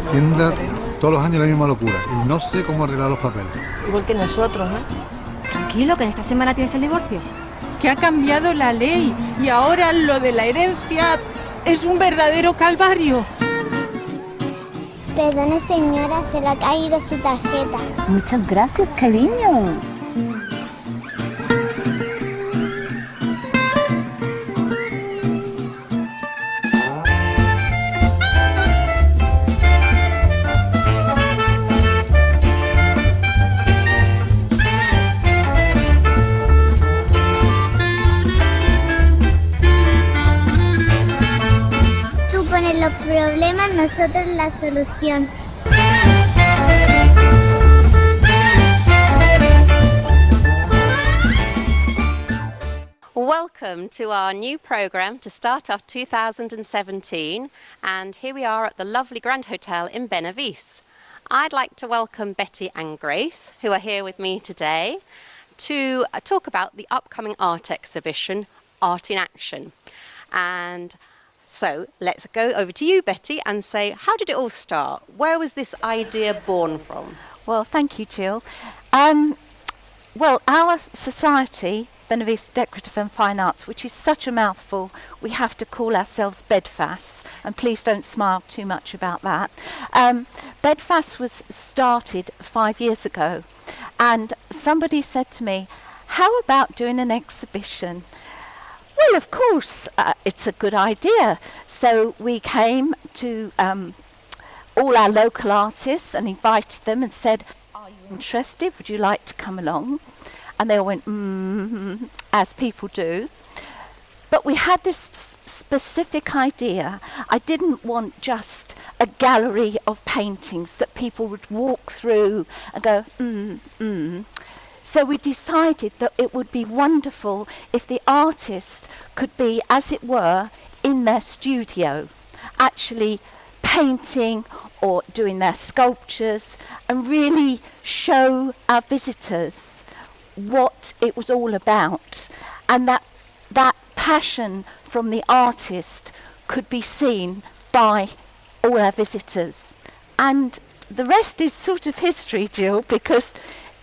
Hacienda todos los años la misma locura y no sé cómo arreglar los papeles. Igual que nosotros, ¿eh? Tranquilo, que en esta semana tienes el divorcio. Que ha cambiado la ley y ahora lo de la herencia es un verdadero calvario. Perdone, señora, se le ha caído su tarjeta. Muchas gracias, cariño. Tú pones los problemas, nosotros la solución. Welcome to our new programme to start off 2017, and here we are at the lovely Grand Hotel in Bdfas. I'd like to welcome Betty and Grace, who are here with me today, to talk about the upcoming art exhibition, Art in Action. And so let's go over to you, Betty, and say, how did it all start? Where was this idea born from? Well, thank you, Jill. Well, our society, Bdfas Decorative and Fine Arts, which is such a mouthful, we have to call ourselves Bdfas, and please don't smile too much about that. Bdfas was started 5 years ago, and somebody said to me, how about doing an exhibition? Well, of course, it's a good idea. So we came to all our local artists and invited them and said, are you interested? Would you like to come along? And they all went, as people do. But we had this specific idea. I didn't want just a gallery of paintings that people would walk through and go, So we decided that it would be wonderful if the artist could be, as it were, in their studio, actually painting or doing their sculptures, and really show our visitors what it was all about, and that passion from the artist could be seen by all our visitors. And the rest is sort of history, Jill, because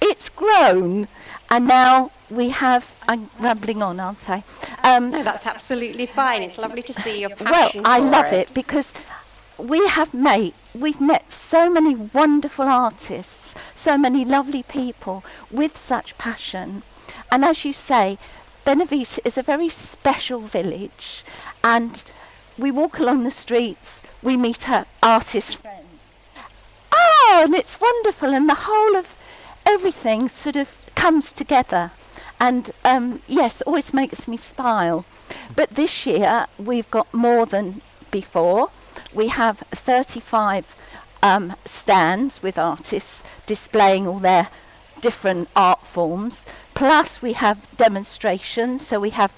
it's grown, and now we have, I'm rambling on, aren't I? No, that's absolutely fine. It's lovely to see your passion. Well, I love it because we've met so many wonderful artists, so many lovely people with such passion. And as you say, Bdfas is a very special village, and we walk along the streets, we meet our artist friends. Oh, and it's wonderful, and the whole of everything sort of comes together. And yes, always makes me smile. But this year we've got more than before. We have 35 stands with artists displaying all their different art forms. Plus we have demonstrations, so we have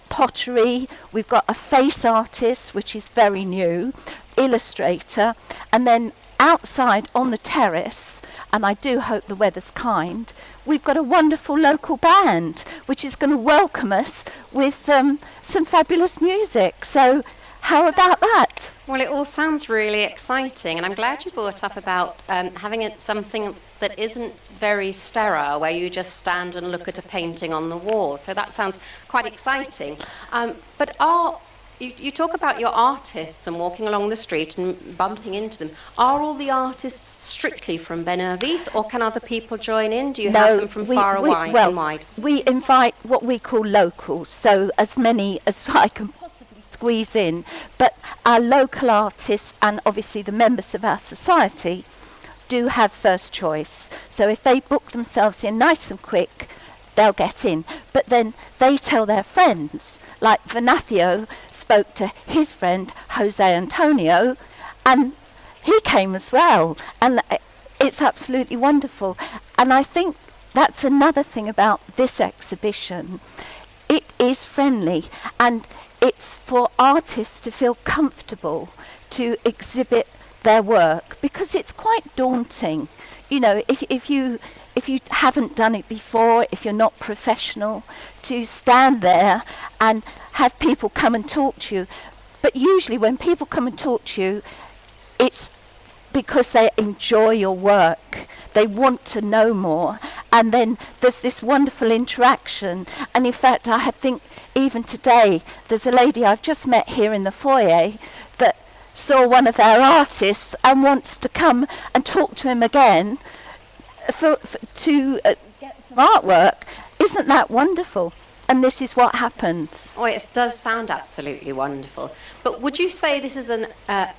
pottery, we've got a face artist, which is very new, illustrator, and then outside on the terrace, and I do hope the weather's kind, we've got a wonderful local band, which is going to welcome us with some fabulous music. So how about that? Well, it all sounds really exciting, and I'm glad you brought up about having it something that isn't very sterile, where you just stand and look at a painting on the wall. So that sounds quite exciting. But you talk about your artists and walking along the street and bumping into them. Are all the artists strictly from Bdfas, or can other people join in? Do you have them from far and wide? We invite what we call locals, so as many as I can possibly squeeze in. But our local artists and obviously the members of our society do have first choice. So if they book themselves in nice and quick, they'll get in. But then they tell their friends. Like Venafio spoke to his friend Jose Antonio, and he came as well. And it's absolutely wonderful. And I think that's another thing about this exhibition. It is friendly, and it's for artists to feel comfortable to exhibit their work, because it's quite daunting. You know, if you haven't done it before, if you're not professional, to stand there and have people come and talk to you. But usually when people come and talk to you, it's because they enjoy your work. They want to know more. And then there's this wonderful interaction. And in fact, I think even today, there's a lady I've just met here in the foyer that saw one of our artists and wants to come and talk to him again to get some artwork. Isn't that wonderful? And this is what happens. Oh, it does sound absolutely wonderful. But would you say this is an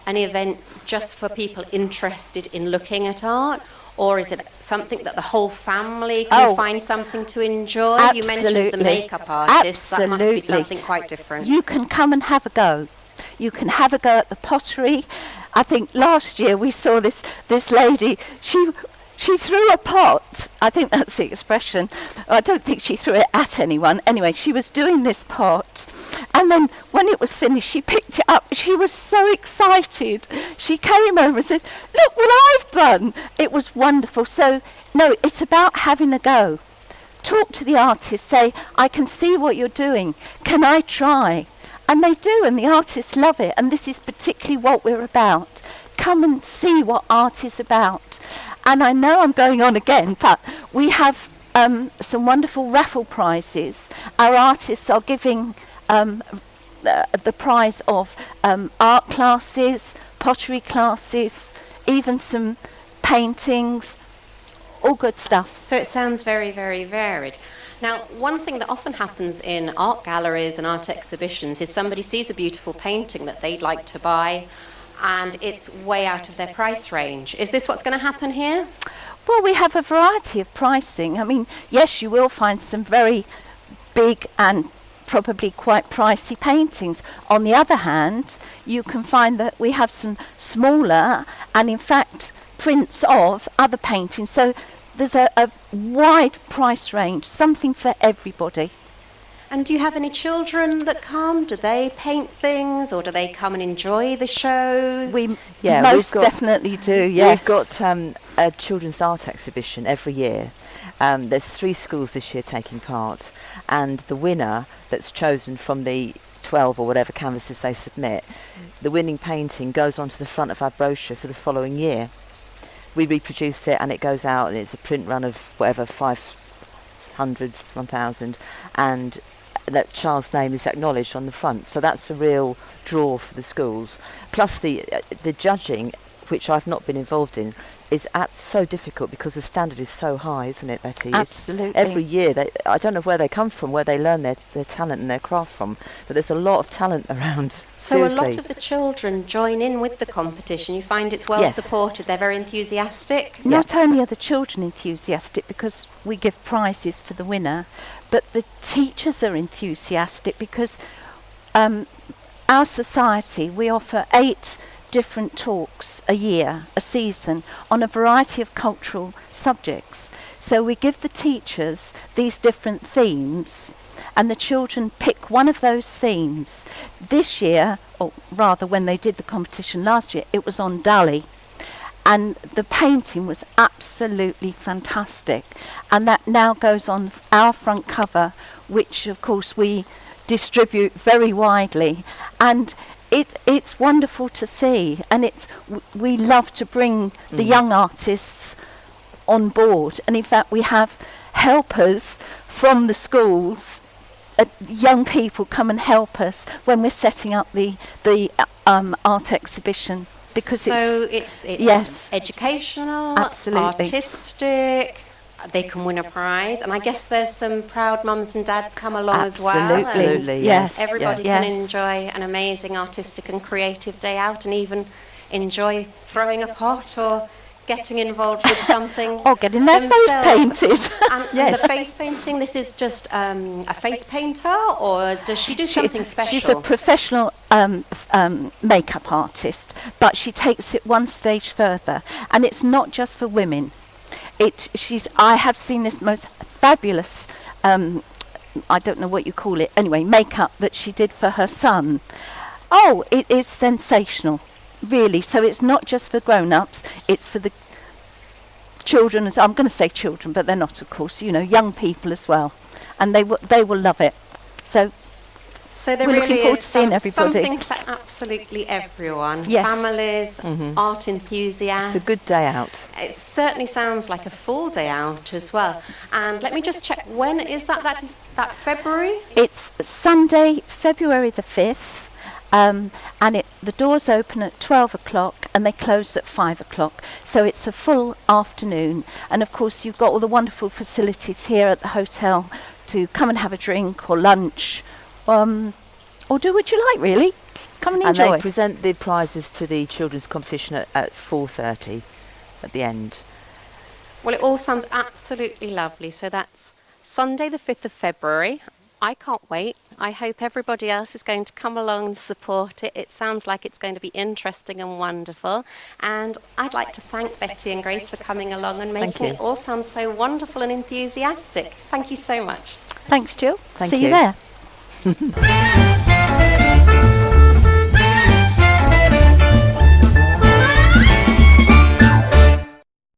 event just for people interested in looking at art? Or is it something that the whole family can find something to enjoy? Absolutely. You mentioned the makeup artist. Absolutely. That must be something quite different. You can come and have a go. You can have a go at the pottery. I think last year we saw this lady, she threw a pot. I think that's the expression. I don't think she threw it at anyone. Anyway, she was doing this pot. And then when it was finished, she picked it up. She was so excited. She came over and said, "Look what I've done." It was wonderful. So, no, it's about having a go. Talk to the artist. Say, "I can see what you're doing. Can I try?" And they do, and the artists love it. And this is particularly what we're about. Come and see what art is about. And I know I'm going on again, but we have some wonderful raffle prizes. Our artists are giving the prize of art classes, pottery classes, even some paintings, all good stuff. So it sounds very, very varied. Now, one thing that often happens in art galleries and art exhibitions is somebody sees a beautiful painting that they'd like to buy, and it's way out of their price range. Is this what's going to happen here? Well, we have a variety of pricing. I mean, yes, you will find some very big and probably quite pricey paintings. On the other hand, you can find that we have some smaller and, in fact, prints of other paintings. So there's a wide price range, something for everybody. And do you have any children that come? Do they paint things, or do they come and enjoy the show? We most definitely do, yes. We've got a children's art exhibition every year. There's 3 schools this year taking part, and the winner that's chosen from the 12 or whatever canvases they submit, the winning painting goes onto the front of our brochure for the following year. We reproduce it and it goes out, and it's a print run of whatever, 500, 1,000, and that child's name is acknowledged on the front. So that's a real draw for the schools. Plus the judging, which I've not been involved in, is so difficult because the standard is so high, isn't it, Betty? Absolutely. Every year, I don't know where they come from, where they learn their talent and their craft from, but there's a lot of talent around. So seriously. A lot of the children join in with the competition. You find it's well supported. They're very enthusiastic. Not only are the children enthusiastic because we give prizes for the winner, but the teachers are enthusiastic because our society, we offer 8 different talks a year, a season, on a variety of cultural subjects. So we give the teachers these different themes, and the children pick one of those themes. This year, or rather when they did the competition last year, it was on Dali. And the painting was absolutely fantastic. And that now goes on our front cover, which of course we distribute very widely. And it's wonderful to see, and we love to bring the young artists on board. And in fact, we have helpers from the schools. Young people come and help us when we're setting up the art exhibition, because it's educational, absolutely, artistic. They can win a prize, and I guess there's some proud mums and dads come along as well. Absolutely, yes. Everybody can enjoy an amazing artistic and creative day out, and even enjoy throwing a pot or getting involved with something. Or getting their face painted. And the face painting, this is just a face painter, or does she do something special? She's a professional makeup artist, but she takes it one stage further, and it's not just for women. I have seen this most fabulous, I don't know what you call it, anyway, makeup that she did for her son. Oh, it is sensational, really. So it's not just for grown-ups, it's for the children. I'm going to say children, but they're not, of course, young people as well. And they will love it. So So there We're really looking forward is to seeing everybody. something for absolutely everyone. Yes. Families, art enthusiasts. It's a good day out. It certainly sounds like a full day out as well. And let me just check, when is that? That is that February? It's Sunday, February the 5th. And the doors open at 12 o'clock and they close at 5 o'clock. So it's a full afternoon. And of course, you've got all the wonderful facilities here at the hotel to come and have a drink or lunch, or do what you like, really. Come and enjoy. And they present the prizes to the children's competition at 4:30 at the end. Well, it all sounds absolutely lovely. So that's Sunday the 5th of February. I can't wait. I hope everybody else is going to come along and support it. It sounds like it's going to be interesting and wonderful. And I'd like to thank Betty and Grace for coming along and making it all sound so wonderful and enthusiastic. Thank you so much. Thanks, Jill. Thank See you you. there.